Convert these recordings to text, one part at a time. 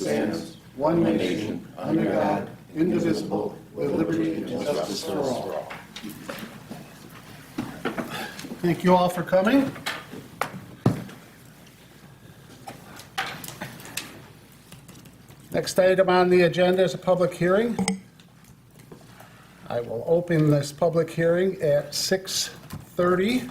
stands, one nation, under God, indivisible, with liberty and justice for all. Thank you all for coming. Next item on the agenda is a public hearing. I will open this public hearing at 6:30.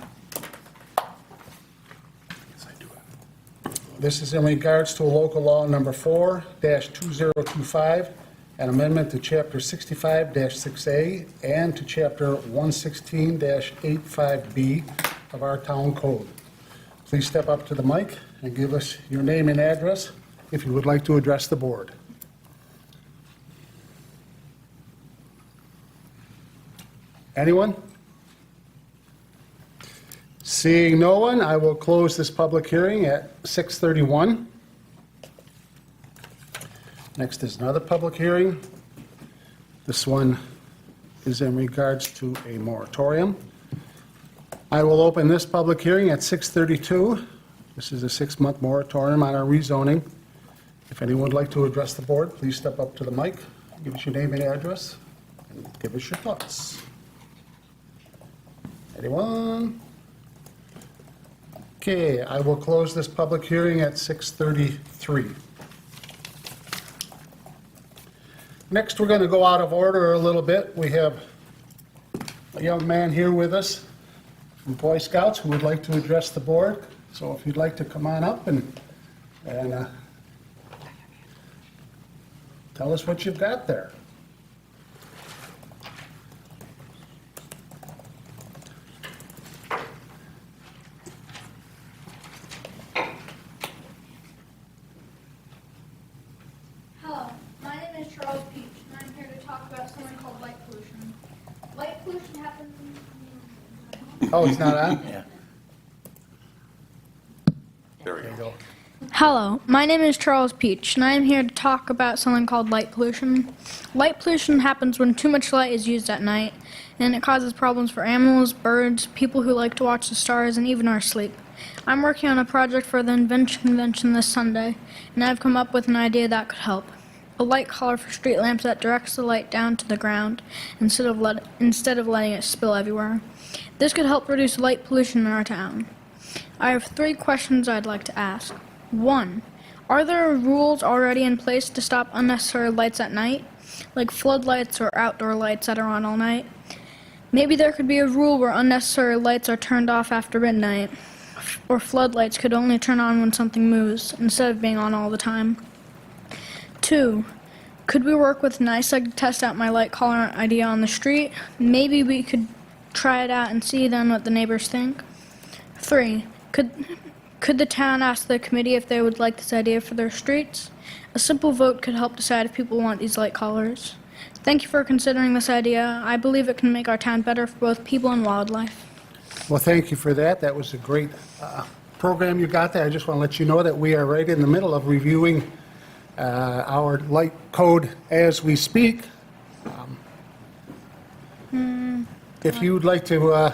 This is in regards to local law number 4-2025, an amendment to chapter 65-6A and to chapter 116-85B of our town code. Please step up to the mic and give us your name and address if you would like to address the board. Anyone? Seeing no one, I will close this public hearing at 6:31. Next is another public hearing. This one is in regards to a moratorium. I will open this public hearing at 6:32. This is a 6-month moratorium on our rezoning. If anyone would like to address the board, please step up to the mic, give us your name and address, and give us your thoughts. Anyone? Okay, I will close this public hearing at 6:33. Next, we're going to go out of order a little bit. We have a young man here with us from Boy Scouts who would like to address the board. So if you'd like to come on up and tell us what you've got there. Hello, my name is Charles Peach, and I'm here to talk about something called light pollution. Light pollution happens. Oh, it's not on? Yeah. There you go. Hello, my name is Charles Peach, and I am here to talk about something called light pollution. Light pollution happens when too much light is used at night, and it causes problems for animals, birds, people who like to watch the stars, and even our sleep. I'm working on a project for the Invention Convention this Sunday, and I've come up with an idea that could help. A light collar for street lamps that directs the light down to the ground instead of letting it spill everywhere. This could help reduce light pollution in our town. I have 3 questions I'd like to ask. 1. Are there rules already in place to stop unnecessary lights at night, like floodlights or outdoor lights that are on all night? Maybe there could be a rule where unnecessary lights are turned off after midnight, or floodlights could only turn on when something moves, instead of being on all the time. 2. Could we work with NYSEG to test out my light collar idea on the street? Maybe we could try it out and see then what the neighbors think. 3. Could the town ask the committee if they would like this idea for their streets? A simple vote could help decide if people want these light collars. Thank you for considering this idea. I believe it can make our town better for both people and wildlife. Well, thank you for that. That was a great program you got there. I just want to let you know that we are right in the middle of reviewing our light code as we speak. If you would like to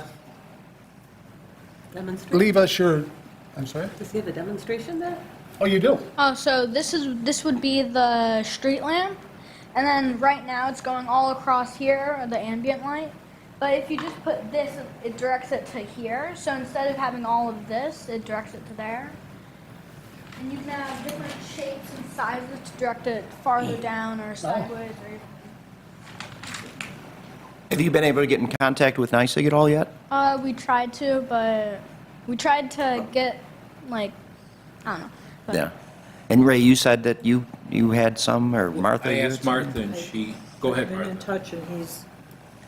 leave us your, I'm sorry? Does he have a demonstration there? Oh, you do? Oh, so this would be the street lamp, and then right now it's going all across here, the ambient light. But if you just put this, it directs it to here. So instead of having all of this, it directs it to there. And you can have different shapes and sizes to direct it farther down or sideways. Have you been able to get in contact with NYSEG at all yet? We tried to, but we tried to get, like, I don't know. But Yeah. And Ray, you said that you had some, or Martha? I you had asked some? Martha, and she, go ahead, I've been in Martha. touch, and he's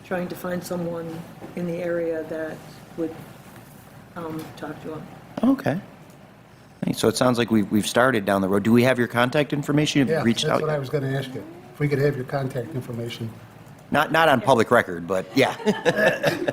trying to find someone in the area that would talk to him. Okay. Hey, so it sounds like we've started down the road. Do we have your contact information? Have you Yeah, reached that's out? what I was going to ask you. If we could have your contact information. Not on public record, but yeah.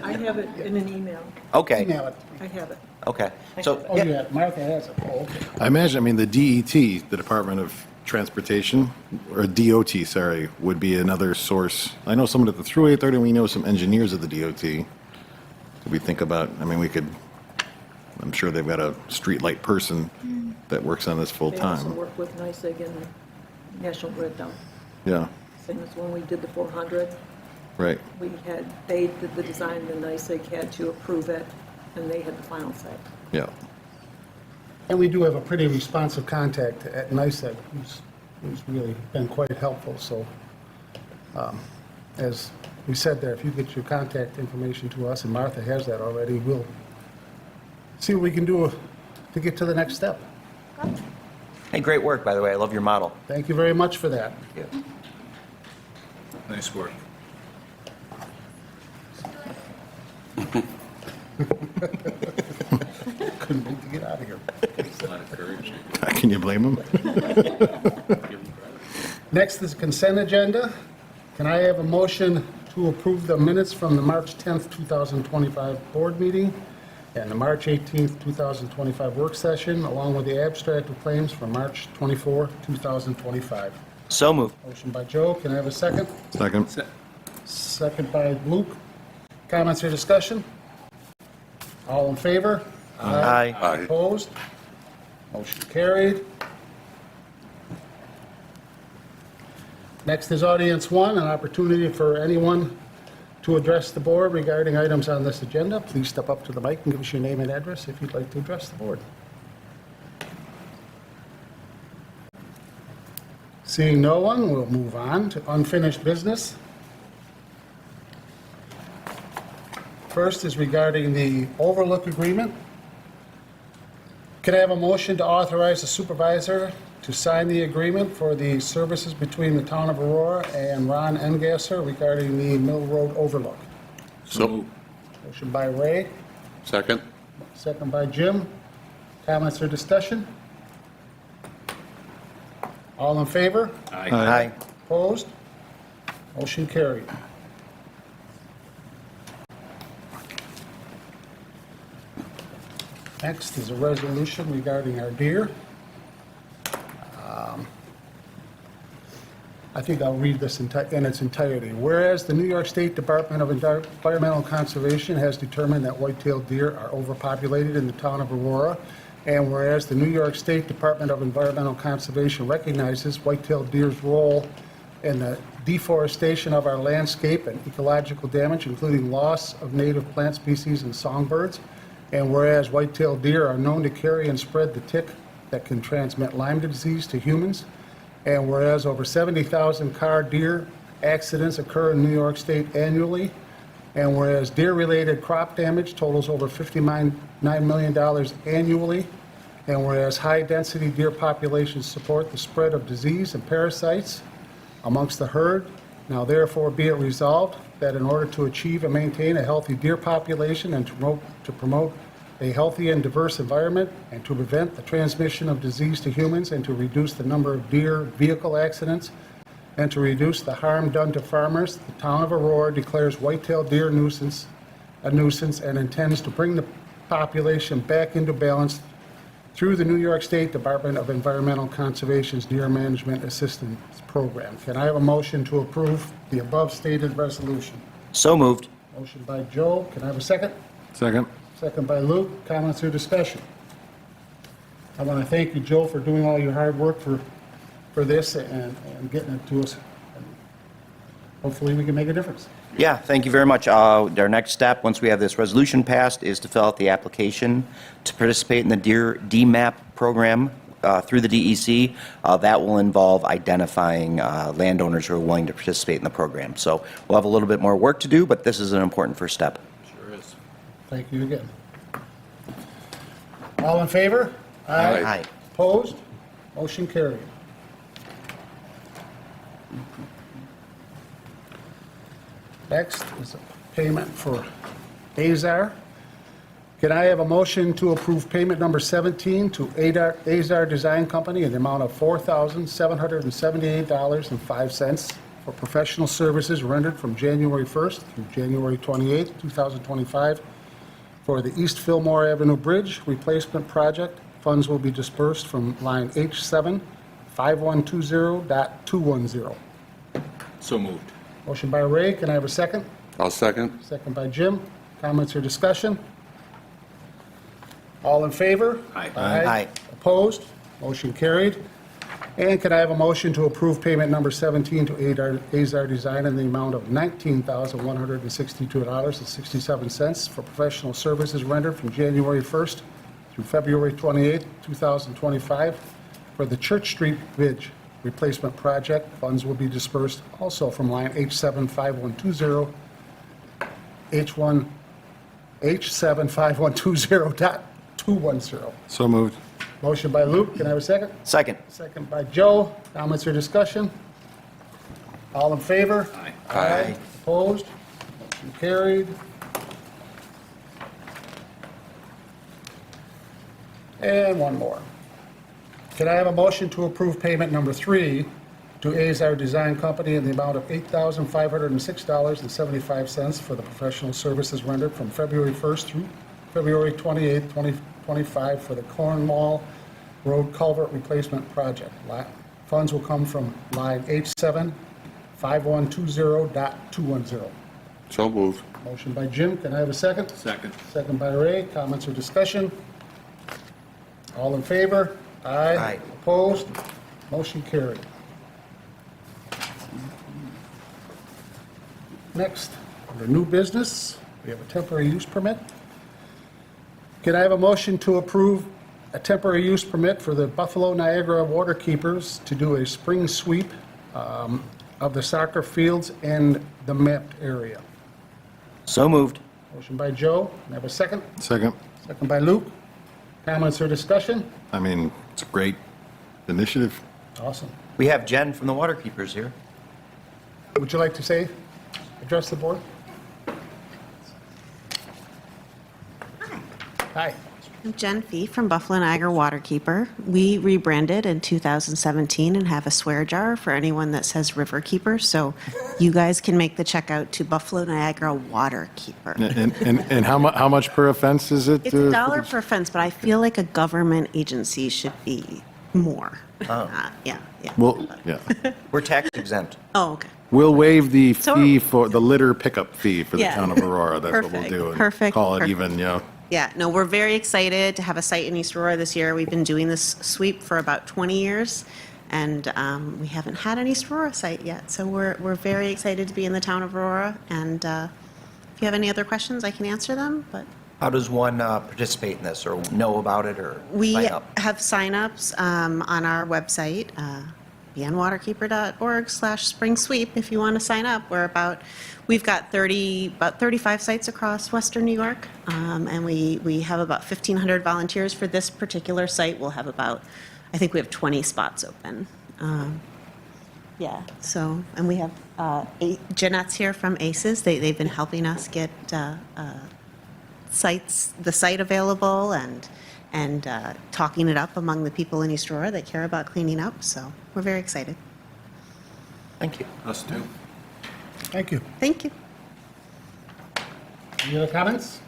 I have it in an email. Okay, Email it. I have it. okay. So, Oh, yeah, yeah, Martha has it. Oh, okay. I imagine, the DET, the Department of Transportation, or DOT, sorry, would be another source. I know someone at the Thruway Authority, we know some engineers at the DOT. Could we think about, we could, I'm sure they've got a street light person that works on this full They also time. work with NYSEG and National Grid though. Yeah, Same as when we did the 400, right. they did the design, and NICEAG had to approve it, and they had the final say. Yeah. And we do have a pretty responsive contact at NICEAG, who's really been quite helpful, so as we said there, if you get your contact information to us, and Martha has that already, we'll see what we can do to get to the next step. Hey, great work, by the way. I love your model. Thank you very much for that. Yeah. Nice work. Couldn't wait to get out of here. A lot of courage. Can you blame him? Give him credit. Next is consent agenda. Can I have a motion to approve the minutes from the March 10th, 2025 board meeting and the March 18th, 2025 work session, along with the abstract of claims for March 24, 2025? So moved. Motion by Joe. Can I have a second? Second. Second by Luke. Comments or discussion? All in favor? Aye. Opposed? Motion carried. Next is audience one, an opportunity for anyone to address the board regarding items on this agenda. Please step up to the mic and give us your name and address if you'd like to address the board. Seeing no one, we'll move on to unfinished business. First is regarding the overlook agreement. Can I have a motion to authorize the supervisor to sign the agreement for the services between the town of Aurora and Ron Engasser regarding the Mill Road overlook? So moved. Motion by Ray, Second? second by Jim. Comments or discussion? All in favor? Aye. Opposed? Motion carried. Next is a resolution regarding our deer. I think I'll read this in its entirety. Whereas the New York State Department of Environmental Conservation has determined that white-tailed deer are overpopulated in the town of Aurora, and whereas the New York State Department of Environmental Conservation recognizes white-tailed deer's role in the deforestation of our landscape and ecological damage, including loss of native plant species and songbirds, and whereas white-tailed deer are known to carry and spread the tick that can transmit Lyme disease to humans, and whereas over 70,000 car deer accidents occur in New York State annually, and whereas deer-related crop damage totals over $59 million annually, and whereas high-density deer populations support the spread of disease and parasites amongst the herd, now therefore be it resolved that in order to achieve and maintain a healthy deer population and to promote a healthy and diverse environment, and to prevent the transmission of disease to humans, and to reduce the number of deer vehicle accidents, and to reduce the harm done to farmers, the town of Aurora declares white-tailed deer a nuisance and intends to bring the population back into balance through the New York State Department of Environmental Conservation's Deer Management Assistance Program. Can I have a motion to approve the above stated resolution? So moved. Motion by Joe. Can I have a second? Second. Second by Luke. Comments or discussion? I want to thank you, Joe, for doing all your hard work for this and getting it to us. And hopefully we can make a difference. Yeah, thank you very much. Our next step, once we have this resolution passed, is to fill out the application to participate in the Deer DMAP program through the DEC. That will involve identifying landowners who are willing to participate in the program. So we'll have a little bit more work to do, but this is an important first step. Sure is. Thank you again. All in favor? Aye. Opposed? Motion carried. Next is a payment for Azar. Can I have a motion to approve payment number 17 to Azar Design Company in the amount of $4,778.05 for professional services rendered from January 1st through January 28th, 2025 for the East Fillmore Avenue Bridge Replacement Project. Funds will be dispersed from line H7 5120.210. So moved. Motion by Ray. Can I have a second? I'll second. Second by Jim. Comments or discussion? All in favor? Aye. Aye. Opposed? Motion carried. And could I have a motion to approve payment number 17 to Azar Design in the amount of $19,162.67 for professional services rendered from January 1st through February 28th, 2025 for the Church Street Bridge Replacement Project? Funds will be dispersed also from line H75120, H75120.210. So moved. Motion by Luke, can I have a second? Second. Second by Joe. Comments or discussion? All in favor? Aye. Opposed? Motion carried. And one more. Can I have a motion to approve payment number 3 to Azar Design Company in the amount of $8,506.75 for the professional services rendered from February 1st through February 28th, 2025 for the Cornwall Road Culvert Replacement Project? Funds will come from line H75120.210. So moved. Motion by Jim, can I have a second? Second. Second by Ray. Comments or discussion? All in favor? Aye. Opposed? Motion carried. Next, under new business, we have a temporary use permit. Can I have a motion to approve a temporary use permit for the Buffalo Niagara Waterkeepers to do a spring sweep of the soccer fields and the mapped area? So moved. Motion by Joe. Can I have a second? Second. Second by Luke. Comments or discussion? I mean, it's a great initiative. Awesome. We have Jen from the Waterkeepers here. Would you like to say, address the board? Hi. I'm Jen Fee from Buffalo Niagara Waterkeeper. We rebranded in 2017 and have a swear jar for anyone that says Riverkeeper, so you guys can make the check out to Buffalo Niagara Waterkeeper. And how much per offense is it? It's $1 per offense, but I feel like a government agency should be more. Yeah. Well, yeah. We're tax exempt. Oh, okay. We'll waive the So- fee for the litter pickup fee for the Yeah. town of Aurora. That's what we'll Perfect, do. And perfect, Call it perfect. even, yeah. Yeah, no, we're very excited to have a site in East Aurora this year. We've been doing this sweep for about 20 years, and we haven't had an East Aurora site yet. So we're very excited to be in the town of Aurora, and if you have any other questions, I can answer them, but How does one participate in this, or know about it, or we sign up? have signups on our website, bnwaterkeeper.org/spring sweep if you want to sign up. We've got about 35 sites across Western New York, and we have about 1,500 volunteers for this particular site. We'll have I think we have 20 spots open. Yeah, so, and we have Jeanette's here from ACES. They've been helping us get the site available and talking it up among the people in East Aurora that care about cleaning up, so we're very excited. Thank you. Us too. Thank you. Thank you. Any other comments?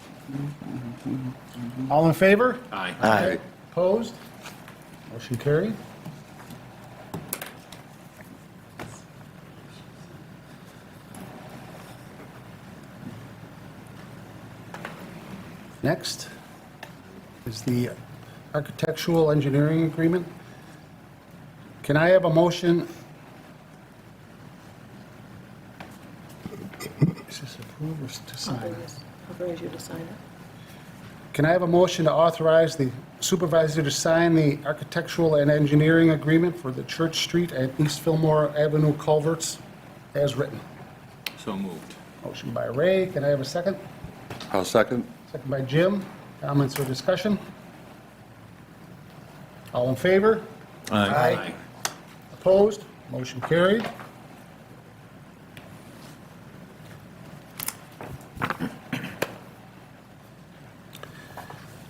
All in favor? Aye. Aye. Opposed? Motion carried. Next is the architectural engineering agreement. Can I have a motion? Is this approved or to sign? I'll raise you to sign it. Can I have a motion to authorize the supervisor to sign the architectural and engineering agreement for the Church Street and East Fillmore Avenue culverts as written? So moved. Motion by Ray. Can I have a second? I'll second. Second by Jim. Comments or discussion? All in favor? Aye. Opposed? Motion carried.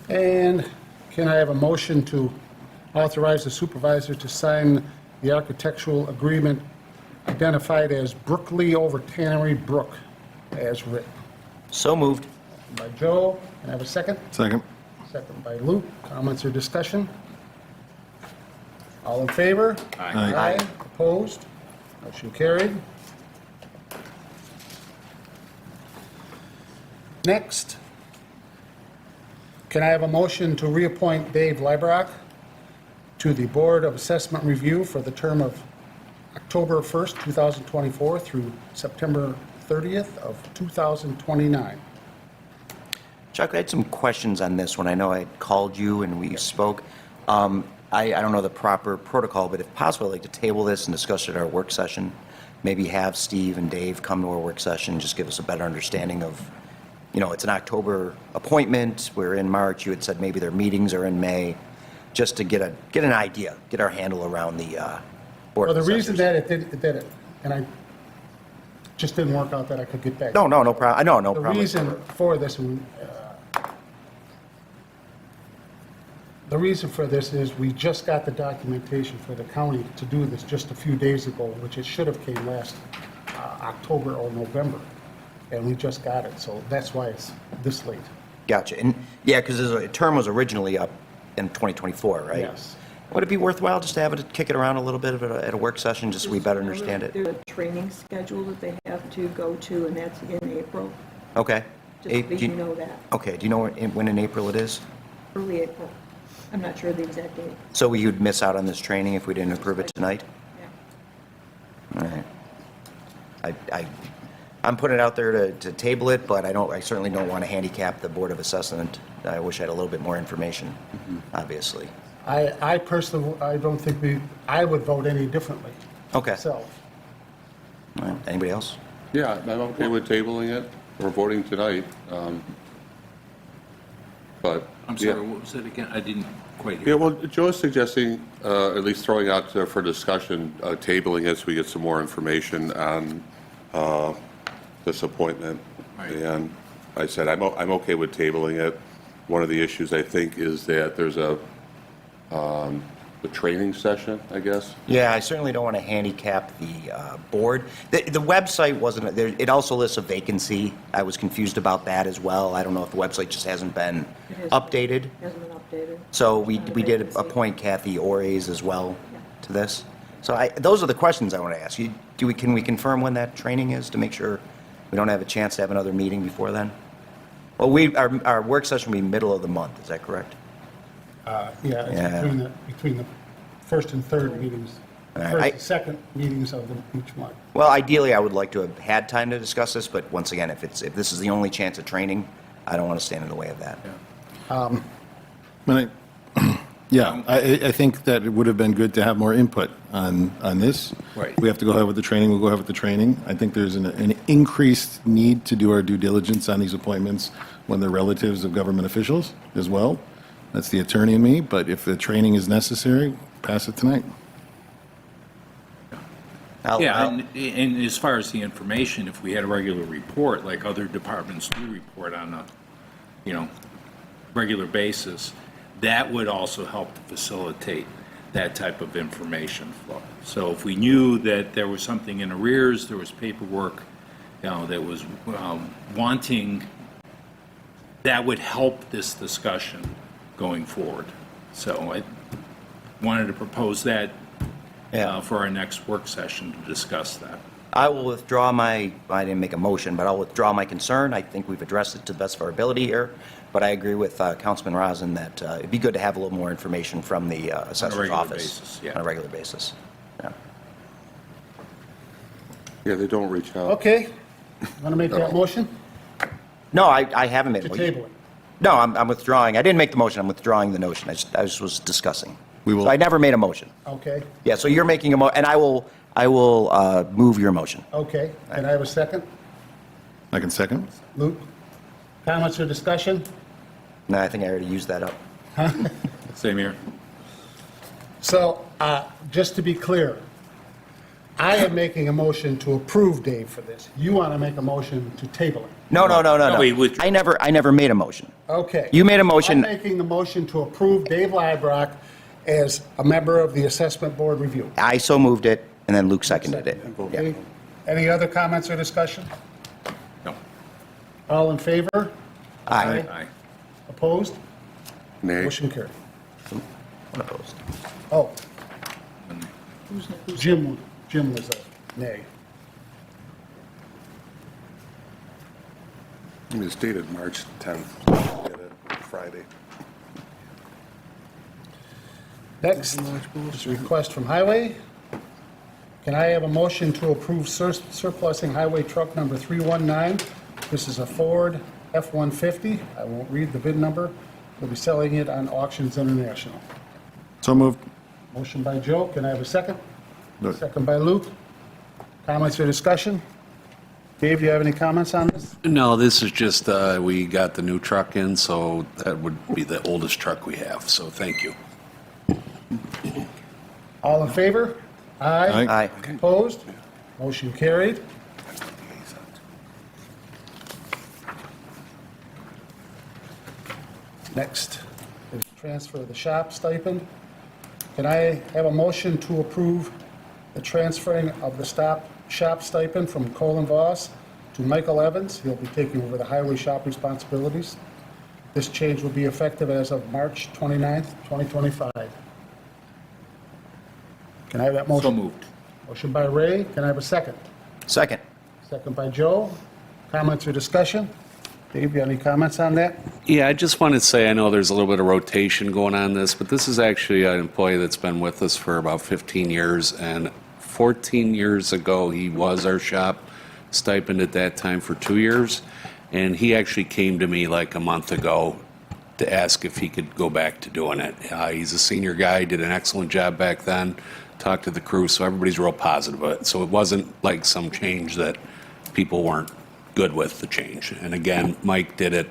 And can I have a motion to authorize the supervisor to sign the architectural agreement identified as Brookley over Tannery Brook as written? So moved. By Joe. Can I have a second? Second. Second by Luke. Comments or discussion? All in favor? Aye. Opposed? Motion carried. Next, can I have a motion to reappoint Dave Librock to the Board of Assessment Review for the term of October 1st, 2024 through September 30th of 2029. Chuck, I had some questions on this one. I know I had called you and we spoke. I don't know the proper protocol, but if possible, I'd like to table this and discuss it at our work session. Maybe have Steve and Dave come to our work session, just give us a better understanding of, it's an October appointment, we're in March, you had said maybe their meetings are in May, just to get an idea, get our handle around the Board Well, of the reason Assessors. that it did it, and I just didn't work out that I could get back. No problem. No The problem. reason for this, the reason for this is we just got the documentation for the county to do this just a few days ago, which it should have came last October or November, and we just got it, so that's why it's this late. Gotcha. And yeah, because the term was originally up in 2024, right? Yes. Would it be worthwhile just to have it, kick it around a little bit at a work session, just so we better understand it? There's a training schedule that they have to go to, and that's in April, Okay. just Ape, so do you know that, Okay, do you know when in April it is? early April. I'm not sure the exact date. So you'd miss out on this training if we didn't approve it tonight? Yeah. All right. I'm putting it out there to table it, but I certainly don't want to handicap the Board of Assessment. I wish I had a little bit more information, obviously. I personally, I don't think I would vote any differently. Okay. Myself. All right. Anybody else? Yeah, I'm okay with tabling it. We're voting tonight. But. I'm yeah. sorry, what was it again? I didn't quite Yeah, hear. well, Joe's suggesting, at least throwing out there for discussion, tabling it so we get some more information on this appointment. Right. And I said, I'm okay with tabling it. One of the issues, I think, is that there's the training session, I guess. Yeah, I certainly don't want to handicap the board. The website wasn't, it also lists a vacancy. I was confused about that as well. I don't know if the website just hasn't been It hasn't- updated. Hasn't been updated. So we Not a did vacancy. appoint Kathy Ores as well to this. So those are the questions I want to ask you. Can we confirm when that training is to make sure we don't have a chance to have another meeting before then? Well, our work session will be middle of the month, is that correct? Yeah, it's Yeah. between the first and third meetings, All right. first and second meetings of each month. Well, ideally, I would like to have had time to discuss this, but once again, if this is the only chance of training, I don't want to stand in the way of that. I think that it would have been good to have more input on this. Right. We have to go ahead with the training, we'll go ahead with the training. I think there's an increased need to do our due diligence on these appointments when they're relatives of government officials as well. That's the attorney in me, but if the training is necessary, pass it tonight. Yeah, and as far as the information, if we had a regular report, like other departments do report on a, regular basis, that would also help to facilitate that type of information flow. So if we knew that there was something in arrears, there was paperwork, that was wanting, that would help this discussion going forward. So I wanted to propose that for our next work session to discuss that. I will withdraw I didn't make a motion, but I'll withdraw my concern. I think we've addressed it to the best of our ability here. But I agree with Councilman Rosen that it'd be good to have a little more information from the assessor's regular office. basis, yeah. On a regular basis. Yeah. Yeah, they don't reach out. Okay, want to make that motion No, I haven't made to a table it? No, I'm withdrawing. I didn't make the motion. I'm withdrawing the notion. I just was discussing. We will- So I never made a motion. Okay, Yeah, so you're making and I will move your motion. okay. Can I have a second? I can second? Luke? Comments or discussion? No, I think I already used that up. Same here. So, just to be clear, I am making a motion to approve Dave for this. You want to make a motion to table it? No. No, we withdrew. I never made a motion. Okay. You made a motion. I'm making the motion to approve Dave Librock as a member of the Assessment Board Review. I so moved it, and then Luke seconded it. Okay. Yeah. Any other comments or discussion? No. All in favor? Aye. Aye. Opposed? Nay. Motion carried. Unopposed. Oh, Jim was a nay. It's dated March 10th. Get it Friday. Next is a request from Highway. Can I have a motion to approve surplusing Highway Truck number 319? This is a Ford F-150. I won't read the bid number. We'll be selling it on Auctions International. So moved. Motion by Joe. Can I have a second? No. Second by Luke. Comments or discussion? Dave, do you have any comments on this? No, this is just, we got the new truck in, so that would be the oldest truck we have, so thank you. All in favor? Aye. Aye. Opposed? Motion carried. Next is transfer of the shop stipend. Can I have a motion to approve the transferring of the shop stipend from Colin Voss to Michael Evans? He'll be taking over the highway shop responsibilities. This change will be effective as of March 29th, 2025. Can I have that motion? So moved. Motion by Ray. Can I have a second? Second. Second by Joe. Comments or discussion? Dave, you have any comments on that? Yeah, I just wanted to say, I know there's a little bit of rotation going on this, but this is actually an employee that's been with us for about 15 years, and 14 years ago, he was our shop stipend at that time for 2 years, and he actually came to me like a month ago to ask if he could go back to doing it. He's a senior guy, did an excellent job back then, talked to the crew, so everybody's real positive of it. So it wasn't like some change that people weren't good with the change. And again, Mike did it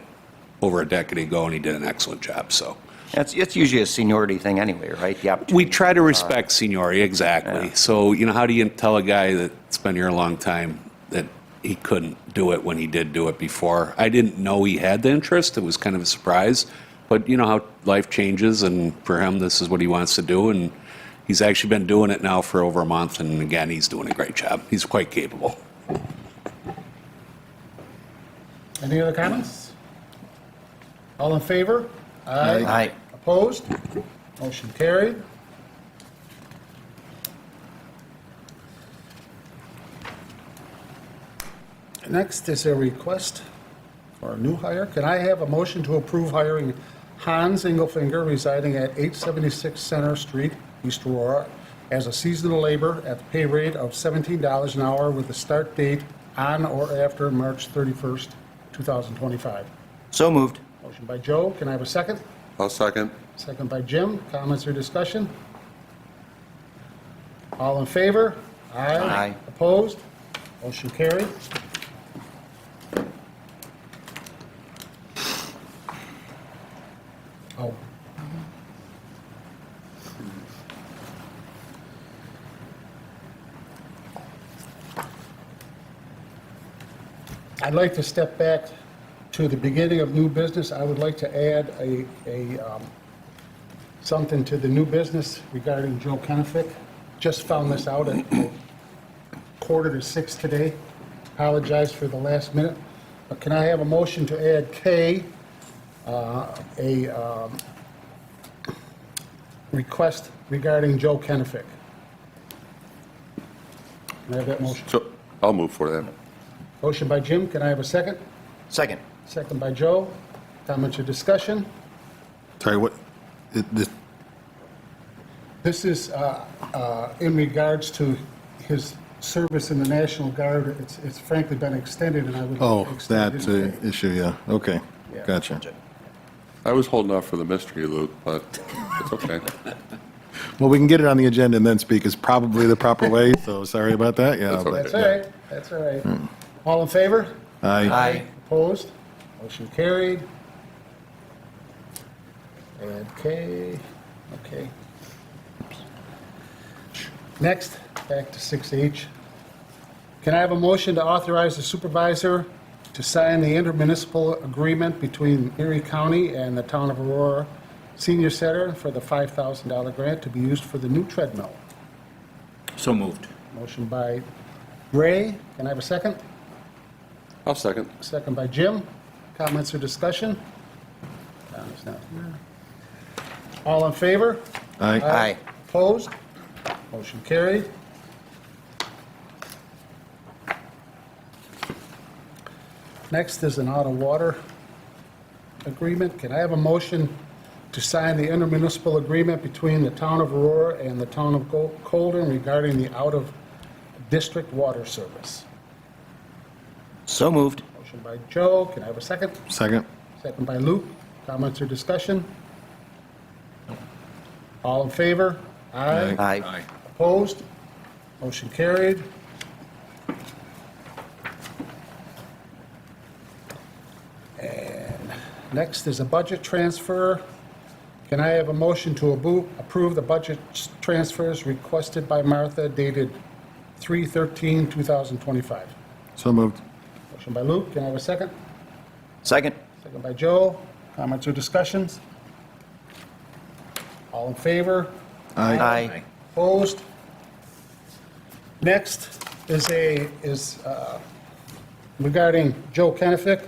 over a decade ago, and he did an excellent job, so. It's usually a seniority thing anyway, right? The opportunity. We try to respect seniority, exactly. Yeah. So, how do you tell a guy that's been here a long time that he couldn't do it when he did do it before? I didn't know he had the interest. It was kind of a surprise. But you know how life changes, and for him, this is what he wants to do. And he's actually been doing it now for over a month, and again, he's doing a great job. He's quite capable. Any other comments? All in favor? Aye. Opposed? Motion carried. Next is a request for a new hire. Can I have a motion to approve hiring Hans Engelfinger residing at 876 Center Street, East Aurora, as a seasonal labor at the pay rate of $17 an hour with a start date on or after March 31st, 2025? So moved. Motion by Joe. Can I have a second? I'll second. Second by Jim. Comments or discussion? All in favor? Aye. Opposed? Motion carried. Oh. I'd like to step back to the beginning of new business. I would like to add something to the new business regarding Joe Kenefick. Just found this out at 5:45 today. Apologize for the last minute. But can I have a motion to add K, a request regarding Joe Kenefick? Can I have that motion? So I'll move for that. Motion by Jim. Can I have a second? Second. Second by Joe. Comments or discussion? Sorry, what, This is in regards to his service in the National Guard. It's frankly been extended, and I would oh, like to extend that it. issue, yeah, okay, Yeah. gotcha. I was holding off for the mystery, Luke, but it's okay. Well, we can get it on the agenda and then speak is probably the proper way, so sorry about that, yeah. That's but- okay. That's all right. That's all right. All in favor? Aye. Opposed? Motion carried. Add K. Okay. Next, back to 6H. Can I have a motion to authorize the supervisor to sign the intermunicipal agreement between Erie County and the town of Aurora Senior Center for the $5,000 grant to be used for the new treadmill? So moved. Motion by Ray. Can I have a second? I'll second. Second by Jim. Comments or discussion? Don's not here. All in favor? Aye. Aye. Opposed? Motion carried. Next is an auto water agreement. Can I have a motion to sign the intermunicipal agreement between the town of Aurora and the town of Colden regarding the out-of-district water service. So moved. Motion by Joe, can I have a second? Second. Second by Luke. Comments or discussion? All in favor? Aye. Aye. Opposed? Motion carried. And next is a budget transfer. Can I have a motion to approve the budget transfers requested by Martha dated 3/13/2025? So moved. Motion by Luke, can I have a second? Second. Second by Joe. Comments or discussions? All in favor? Aye. Opposed? Next is regarding Joe Kenefick.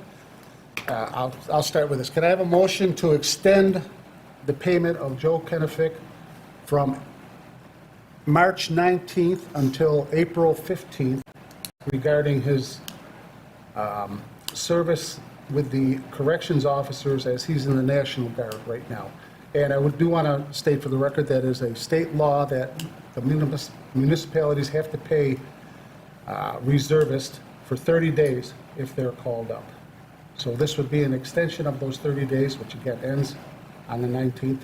I'll start with this. Can I have a motion to extend the payment of Joe Kenefick from March 19th until April 15th regarding his service with the corrections officers as he's in the National Guard right now. And I do want to state for the record that is a state law that the municipalities have to pay reservists for 30 days if they're called up. So this would be an extension of those 30 days, which again ends on the 19th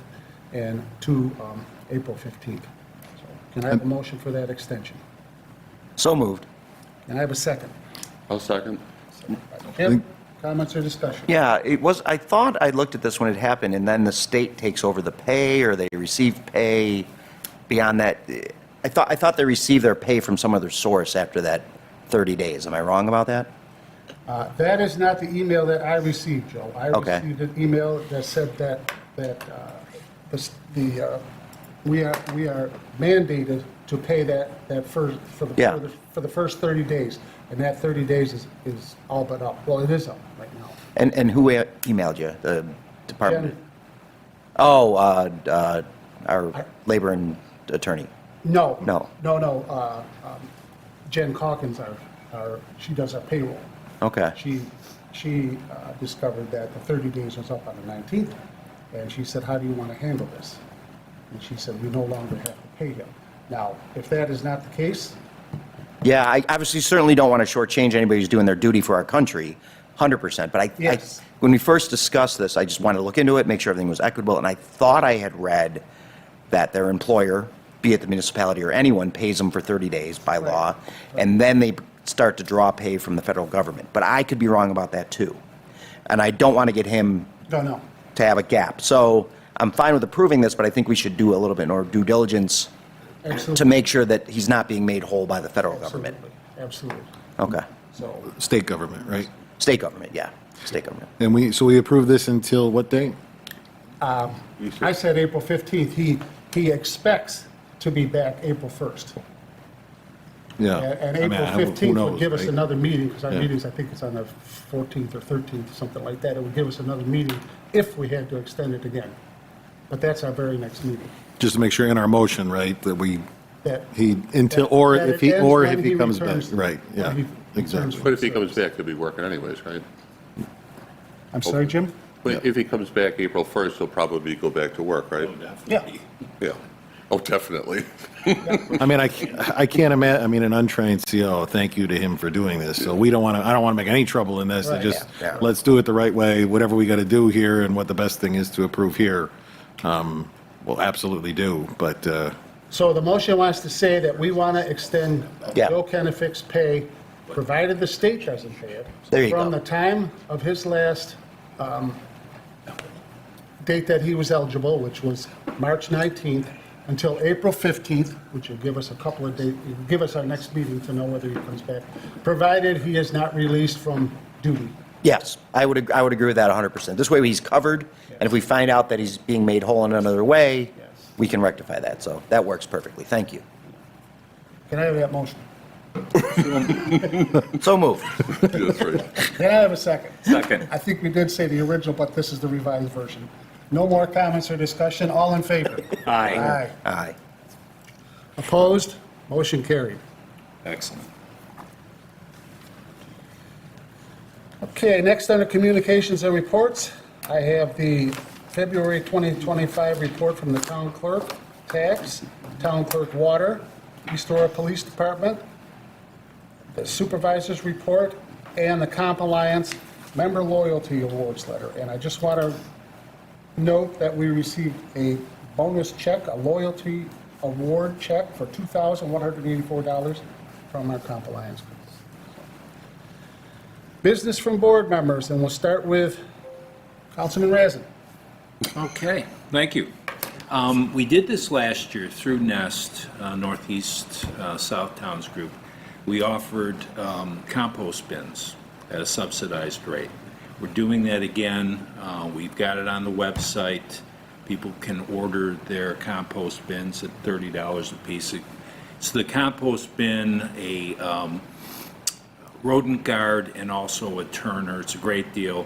and to April 15th. So can I have a motion for that extension? So moved. Can I have a second? I'll second. Jim, comments or discussion? Yeah, I thought I looked at this when it happened, and then the state takes over the pay, or they receive pay beyond that. I thought they received their pay from some other source after that 30 days. Am I wrong about that? That is not the email that I received, Joe. I Okay. received an email that said that we are mandated to pay that for the first 30 days, and that 30 days is all but up. Well, it is up right now. And who emailed you? The department? Jen. Oh, our labor and attorney. No. No. Jen Calkins, she does our payroll. Okay. She discovered that the 30 days was up on the 19th, and she said, how do you want to handle this? And she said, we no longer have to pay him. Now, if that is not the case, Yeah, I obviously certainly don't want to shortchange anybody who's doing their duty for our country, 100%. But Yes. when we first discussed this, I just wanted to look into it, make sure everything was equitable, and I thought I had read that their employer, be it the municipality or anyone, pays them for 30 days by law, and then they start to draw pay from the federal government. But I could be wrong about that too. And I don't want to get him no. to have a gap. So I'm fine with approving this, but I think we should do a little bit more due diligence to Absolutely. make sure that he's not being made whole by the federal government. Absolutely. Okay. So, State government, right? State government, yeah, state government. And we approve this until what date? I said April 15th. He expects to be back April 1st. Yeah. And I mean, April who 15th knows, would give us right? another meeting, because our Yeah. meetings, I think it's on the 14th or 13th, something like that. It would give us another meeting if we had to extend it again. But that's our very next meeting. Just to make sure in our motion, right, that That- or that if it ends when he comes back, returns- right, yeah, when he returns exactly. But if he comes back, he'll be working anyways, right? I'm sorry, Jim? But if he comes back April 1st, he'll probably go back to work, right? Yeah. Yeah. Oh, definitely. I mean, I can't imagine, I mean, an untrained CO, thank you to him for doing this. So I don't want to make any trouble in this. Right. Just, Yeah. let's do it the right way, whatever we got to do here and what the best thing is to approve here. We'll absolutely do, but, So the motion wants to say that we want to extend Yeah. Joe Kenefick's pay, provided the state doesn't pay it. There you From go. the time of his last date that he was eligible, which was March 19th, until April 15th, which will give us a couple of days, give us our next meeting to know whether he comes back, provided he is not released from duty. Yes, I would agree with that 100%. This way he's covered, and if we find out that he's being made whole in another way, Yes. we can rectify that. So that works perfectly. Thank you. Can I have that motion? So moved. That's right. Can I have a second? Second. I think we did say the original, but this is the revised version. No more comments or discussion. All in favor? Aye. Aye. Opposed? Motion carried. Excellent. Okay, next under communications and reports, I have the February 2025 report from the town clerk, tax, town clerk water, East Aurora Police Department, the supervisor's report, and the Comp Alliance Member Loyalty Awards letter. And I just want to note that we received a bonus check, a loyalty award check for $2,184 from our Comp Alliance. Business from board members, and we'll start with Councilman Razin. Okay, thank you. We did this last year through Nest, Northeast South Towns Group. We offered compost bins at a subsidized rate. We're doing that again. We've got it on the website. People can order their compost bins at $30 a piece. It's the compost bin, a rodent guard, and also a turner. It's a great deal.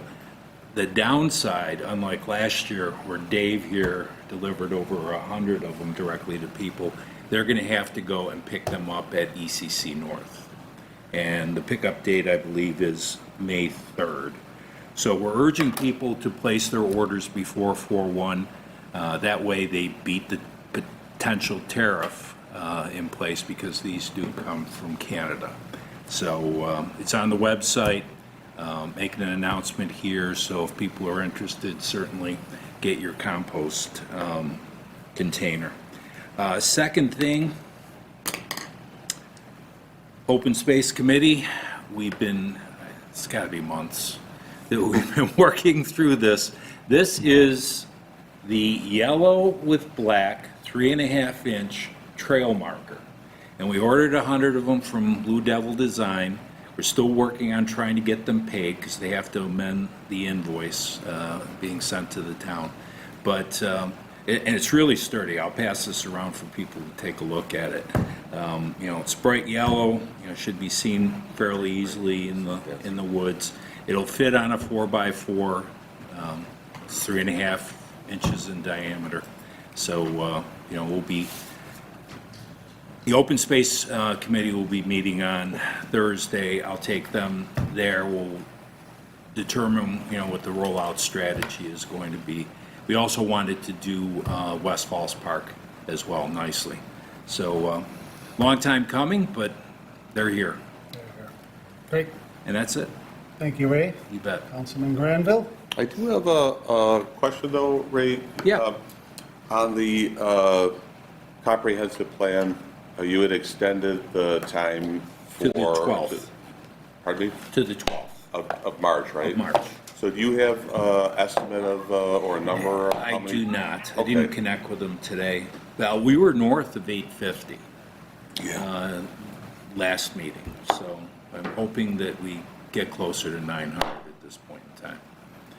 The downside, unlike last year where Dave here delivered over 100 of them directly to people, they're going to have to go and pick them up at ECC North. And the pickup date, I believe, is May 3rd. So we're urging people to place their orders before 4/1. That way they beat the potential tariff in place, because these do come from Canada. So it's on the website, making an announcement here, so if people are interested, certainly get your compost container. Second thing, Open Space Committee, it's got to be months that we've been working through this. This is the yellow with black 3.5-inch trail marker. And we ordered 100 of them from Blue Devil Design. We're still working on trying to get them paid because they have to amend the invoice being sent to the town. But, and it's really sturdy. I'll pass this around for people to take a look at it. It's bright yellow, should be seen fairly easily in the woods. It'll fit on a 4x4, it's 3.5 inches in diameter. So, the Open Space Committee will be meeting on Thursday. I'll take them there. We'll determine, what the rollout strategy is going to be. We also wanted to do West Falls Park as well nicely. So, long time coming, but they're here. Great. And that's it. Thank you, Ray. You bet. Councilman Granville? I do have a question though, Ray. Yeah. On the comprehensive plan, you had extended the time for... To the 12th. Pardon me? To the 12th. Of March, right? Of March. So do you have estimate of, or a number of how I many? do not. I Okay. didn't connect with them today. Well, we were north of 850 last meeting, so I'm hoping that we get closer to 900 at this point in time.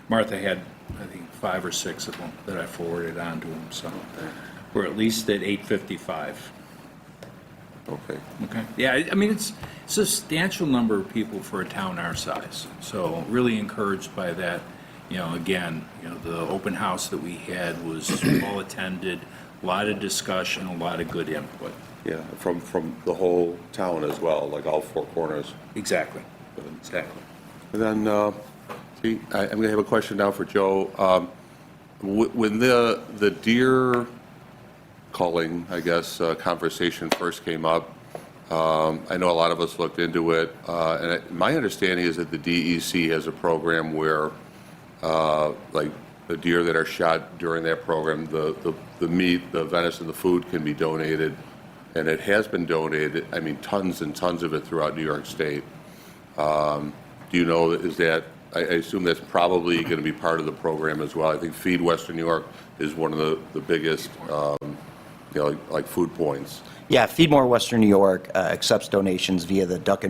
Martha had, I think, 5 or 6 of them that I forwarded on to him, so we're at least at 855. Okay. Okay. Yeah, I mean, it's a substantial number of people for a town our size. So really encouraged by that. Again, the open house that we had was well attended, a lot of discussion, a lot of good input. Yeah, from the whole town as well, like all 4 corners. Exactly. Exactly. And then, I'm going to have a question now for Joe. When the deer culling, I guess, conversation first came up, I know a lot of us looked into it, and my understanding is that the DEC has a program where, like, the deer that are shot during that program, the meat, the venison, the food can be donated, and it has been donated, I mean, tons and tons of it throughout New York State. Do you know, is that, I assume that's probably going to be part of the program as well. I think Feed Western New York is one of the biggest, like food points. Yeah, Feed More Western New York accepts donations via the Buck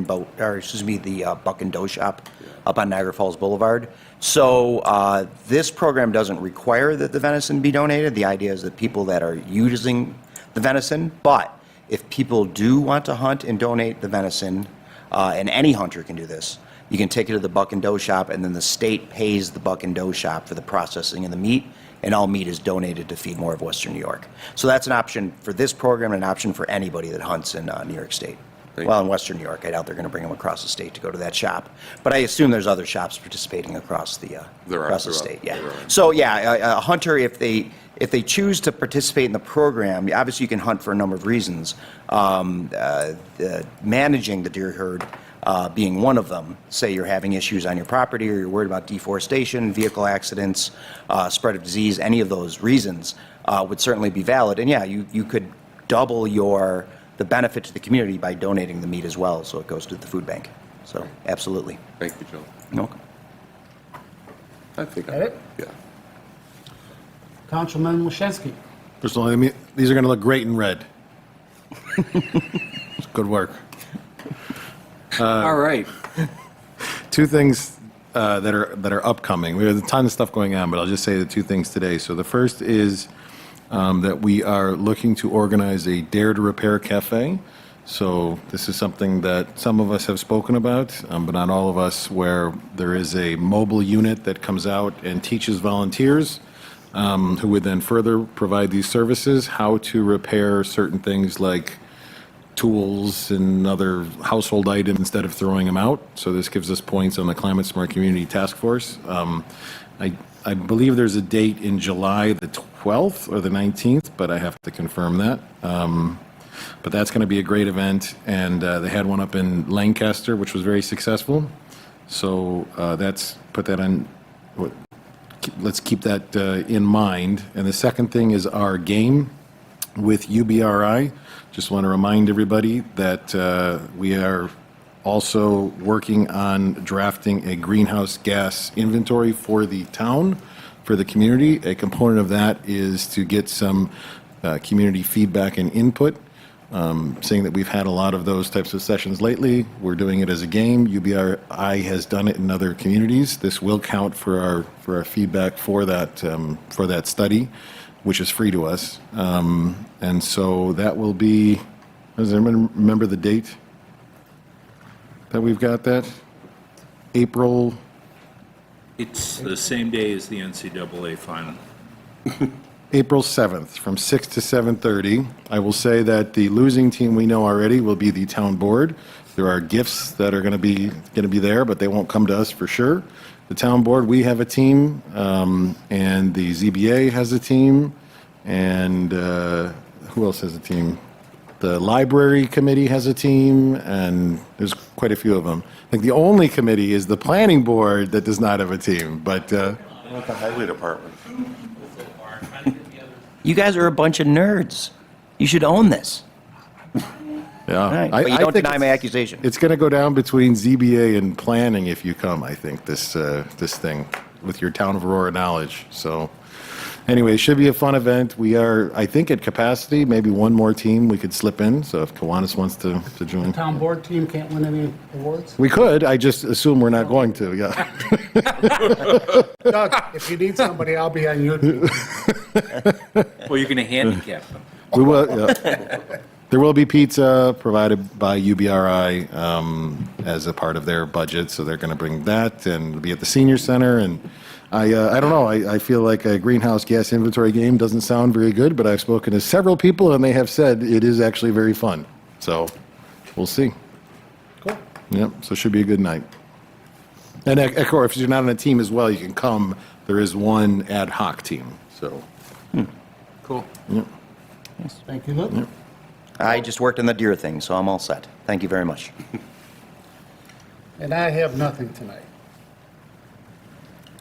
and Doe shop up on Niagara Falls Boulevard. So this program doesn't require that the venison be donated. The idea is that people that are using the venison, but if people do want to hunt and donate the venison, and any hunter can do this, you can take it to the Buck and Doe shop, and then the state pays the Buck and Doe shop for the processing of the meat, and all meat is donated to Feed More of Western New York. So that's an option for this program and an option for anybody that hunts in New York State. Well, in Western New York, I doubt they're going to bring them across the state to go to that shop. But I assume there's other shops participating across the across the state. Yeah. So yeah, a hunter, if they choose to participate in the program, obviously you can hunt for a number of reasons. Managing the deer herd being one of them. Say you're having issues on your property, or you're worried about deforestation, vehicle accidents, spread of disease. Any of those reasons would certainly be valid. And yeah, you could double the benefit to the community by donating the meat as well, so it goes to the food bank. So, absolutely. Thank you, Joe. No. I think Got it? Yeah. Councilman Waschinsky. First of all, these are going to look great in red. Good work. All right. Two things that are upcoming. We have a ton of stuff going on, but I'll just say the two things today. So the first is that we are looking to organize a Dare to Repair Cafe. So this is something that some of us have spoken about, but not all of us, where there is a mobile unit that comes out and teaches volunteers who would then further provide these services, how to repair certain things like tools and other household items instead of throwing them out. So this gives us points on the Climate Smart Community Task Force. I believe there's a date in July the 12th or the 19th, but I have to confirm that. But that's going to be a great event, and they had one up in Lancaster, which was very successful. So put that on. Let's keep that in mind. And the second thing is our game with UBRI. Just want to remind everybody that we are also working on drafting a greenhouse gas inventory for the town, for the community. A component of that is to get some community feedback and input. Saying that we've had a lot of those types of sessions lately. We're doing it as a game. UBRI has done it in other communities. This will count for our feedback for that study, which is free to us. And so that will be, does anyone remember the date that we've got that? April? It's the same day as the NCAA final. April 7th, from 6 to 7:30. I will say that the losing team we know already will be the town board. There are gifts that are going to be there, but they won't come to us for sure. The town board, we have a team, and the ZBA has a team, and who else has a team? The library committee has a team, and there's quite a few of them. I think the only committee is the planning board that does not have a team, but What about the highway department? You guys are a bunch of nerds. You should own this. yeah. All right. But you don't think deny my accusation. It's going to go down between ZBA and planning if you come, I think, this thing, with your town of Aurora knowledge. So anyway, it should be a fun event. We are, I think, at capacity. Maybe one more team we could slip in, so if Kiwanis wants to join. Town board team can't win any awards? We could, I just assume we're not going to, yeah. Doug, if you need somebody, I'll be on your team. Well, you're going to handicap them. We will, yeah. There will be pizza provided by UBRI as a part of their budget, so they're going to bring that, and it'll be at the senior center. And I don't know, I feel like a greenhouse gas inventory game doesn't sound very good, but I've spoken to several people, and they have said it is actually very fun. So we'll see. Cool. Yep, so it should be a good night. And of course, if you're not on a team as well, you can come. There is one ad hoc team, so. Cool. Yep. Thank you, Luke. I just worked on the deer thing, so I'm all set. Thank you very much. And I have nothing tonight.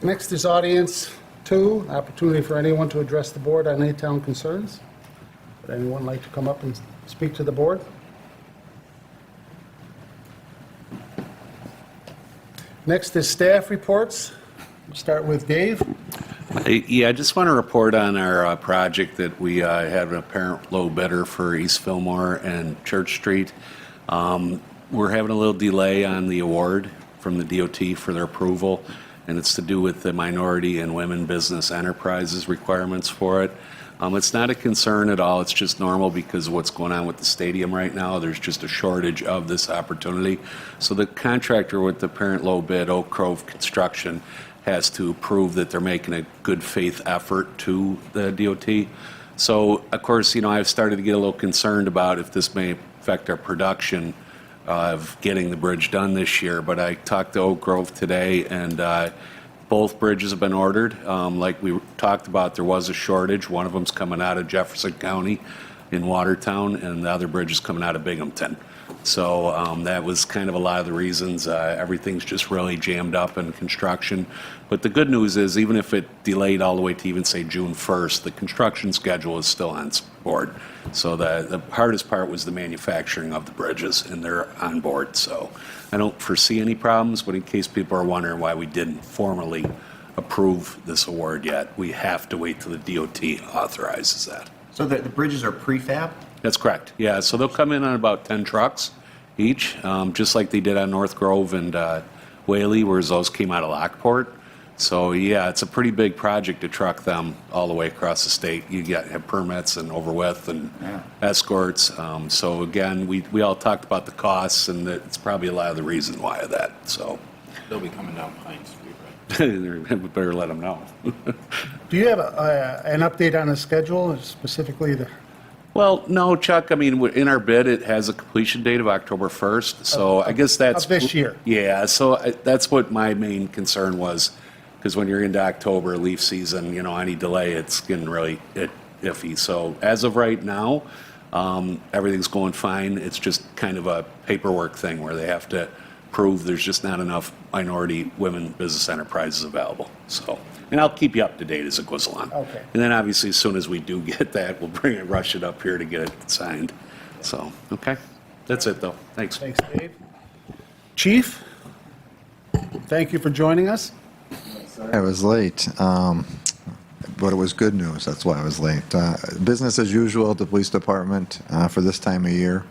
Next is audience 2, opportunity for anyone to address the board on any town concerns. Would anyone like to come up and speak to the board? Next is staff reports. We'll start with Dave. Yeah, I just want to report on our project that we had an apparent low bidder for East Fillmore and Church Street. We're having a little delay on the award from the DOT for their approval, and it's to do with the minority and women business enterprises requirements for it. It's not a concern at all. It's just normal because of what's going on with the stadium right now. There's just a shortage of this opportunity. So the contractor with the apparent low bid, Oak Grove Construction, has to prove that they're making a good faith effort to the DOT. So, of course, I've started to get a little concerned about if this may affect our production of getting the bridge done this year, but I talked to Oak Grove today, and both bridges have been ordered. Like we talked about, there was a shortage. One of them's coming out of Jefferson County in Watertown, and the other bridge is coming out of Binghamton. So that was kind of a lot of the reasons. Everything's just really jammed up in construction. But the good news is, even if it delayed all the way to even say June 1st, the construction schedule is still on board. So the hardest part was the manufacturing of the bridges, and they're on board. So I don't foresee any problems, but in case people are wondering why we didn't formally approve this award yet, we have to wait till the DOT authorizes that. So the bridges are prefab? That's correct. Yeah, so they'll come in on about 10 trucks each, just like they did on North Grove and Whaley, whereas those came out of Lockport. So yeah, it's a pretty big project to truck them all the way across the state. You have permits and overwidth and escorts. So again, we all talked about the costs, and it's probably a lot of the reason why of that. So They'll be coming down Pine Street, right? we better let them know. Do you have an update on the schedule, specifically the? Well, no, Chuck, I mean, in our bid, it has a completion date of October 1st, so I guess that's... Of this year? Yeah, so that's what my main concern was, because when you're into October, leaf season, any delay, it's getting really iffy. So as of right now, everything's going fine. It's just kind of a paperwork thing where they have to prove there's just not enough minority women business enterprises available, so... And I'll keep you up to date as it goes along. Okay. And then obviously, as soon as we do get that, we'll rush it up here to get it signed. So, okay. That's it, though. Thanks. Thanks, Dave. Chief, thank you for joining us. I was late, but it was good news. That's why I was late. Business as usual at the police department for this time of year.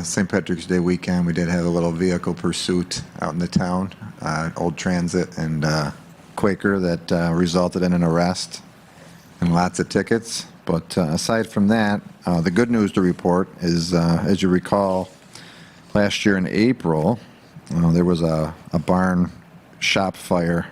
St. Patrick's Day weekend, we did have a little vehicle pursuit out in the town, Old Transit and Quaker, that resulted in an arrest and lots of tickets. But aside from that, the good news to report is, as you recall, last year in April, there was a barn shop fire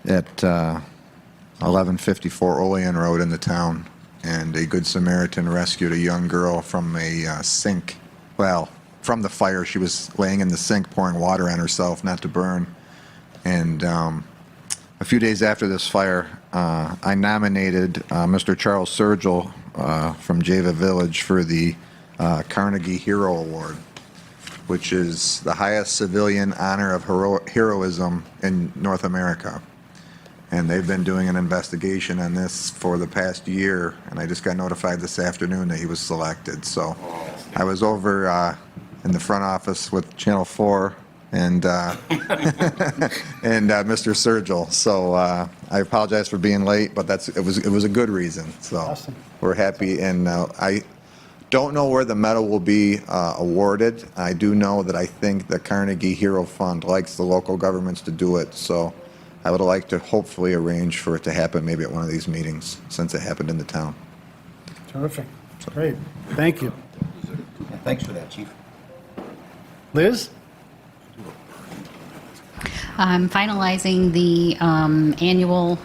at 1154 Olean Road in the town, and a Good Samaritan rescued a young girl from a sink. Well, from the fire. She was laying in the sink pouring water on herself not to burn. And a few days after this fire, I nominated Mr. Charles Sergel from Java Village for the Carnegie Hero Award, which is the highest civilian honor of heroism in North America. And they've been doing an investigation on this for the past year, and I just got notified this afternoon that he was selected. So I was over in the front office with Channel 4 and and Mr. Sergel. So I apologize for being late, but it was a good reason. So Awesome. We're happy, and I don't know where the medal will be awarded. I do know that I think the Carnegie Hero Fund likes the local governments to do it. So I would like to hopefully arrange for it to happen maybe at one of these meetings, since it happened in the town. Terrific. Great. Thank you. Yeah, thanks for that, Chief. Liz? I'm finalizing the annual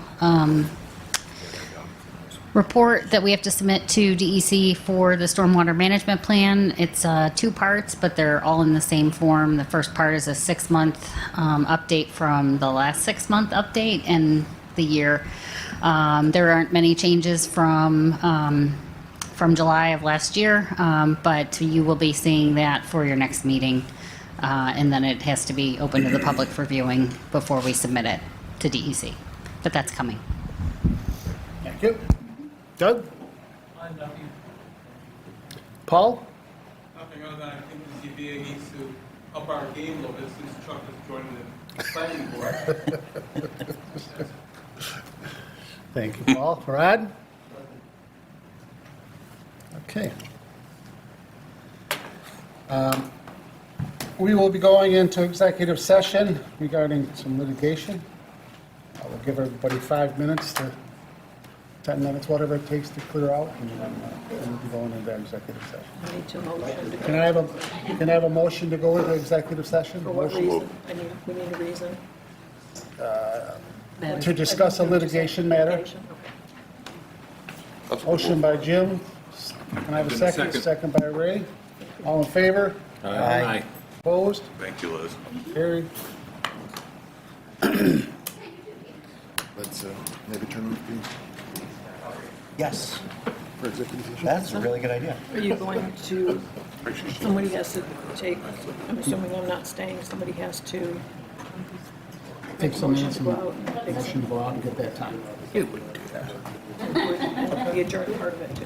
report that we have to submit to DEC for the stormwater management plan. It's 2 parts, but they're all in the same form. The first part is a 6-month update from the last 6-month update and the year. There aren't many changes from July of last year, but you will be seeing that for your next meeting. And then it has to be open to the public for viewing before we submit it to DEC. But that's coming. Thank you. Doug? Paul? Nothing other than I think the ZBA needs to up our game a little bit since Chuck is joining the planning board. Thank you, Paul. Rod? Okay. We will be going into executive session regarding some litigation. I will give everybody 5 minutes to 10 minutes, whatever it takes to clear out, and then we'll be going into executive session. I need to motion to Can I have a motion to go into executive session? For what reason? We need a reason. To discuss a litigation matter. Litigation, okay. Motion by Jim. Can I have a second? Second by Ray. All in favor? Aye. Opposed? Thank you, Liz. Carried. Let's maybe turn the Yes, for executive session. that's a really good idea. Are you going to, somebody has to take, I'm assuming I'm not staying, somebody has to Take some motion minutes to and go out and take motion to go out and get that time. It wouldn't do that. the adjourned part of it too.